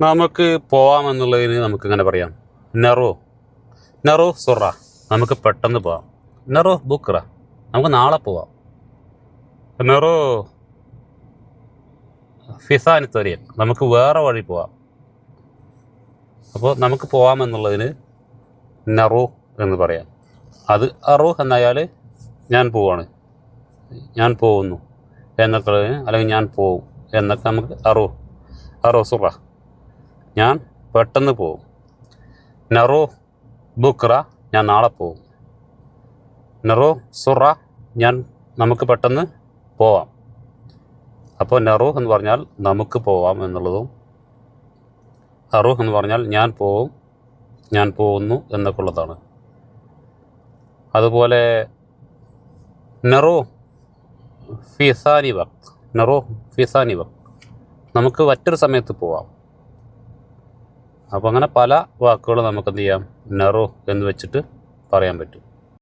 നമുക്ക് പോവാമെന്നുള്ളതിന് നമുക്ക് ഇങ്ങനെ പറയാം. നെറു സുറ, നമുക്ക് പെട്ടെന്ന് പോവാം. നെറു ബുക്ര, നമുക്ക് നാളെ പോവാം. നെറു ഫിസാനി തൊരിയൻ, നമുക്ക് വേറെ വഴി പോവാം. അപ്പോൾ നമുക്ക് പോവാമെന്നുള്ളതിന് നെറു എന്ന് പറയാം. അത് അറു എന്നായാൽ ഞാൻ പോവാണ്, ഞാൻ പോകുന്നു എന്നൊക്കെ, അല്ലെങ്കിൽ ഞാൻ പോവും എന്നൊക്കെ നമുക്ക് അറു സുറ, ഞാൻ പെട്ടെന്ന് പോവും. നെറു ബുക്ര, ഞാൻ നാളെ പോവും. നെറു സുറ, നമുക്ക് പെട്ടെന്ന് പോവാം. അപ്പോൾ നെറു എന്ന് പറഞ്ഞാൽ നമുക്ക് പോവാം എന്നുള്ളതും, അറു എന്ന് പറഞ്ഞാൽ ഞാൻ പോവും, ഞാൻ പോകുന്നു എന്നൊക്കെ ഉള്ളതാണ്. അതുപോലെ നെറു ഫിസാനി വക്ത്, നമുക്ക് മറ്റൊരു സമയത്ത് പോവാം. അപ്പോൾ അങ്ങനെ പല വാക്കുകൾ നമുക്ക് എന്ത് ചെയ്യാം, നെറു എന്ന് വെച്ചിട്ട് പറയാൻ പറ്റും.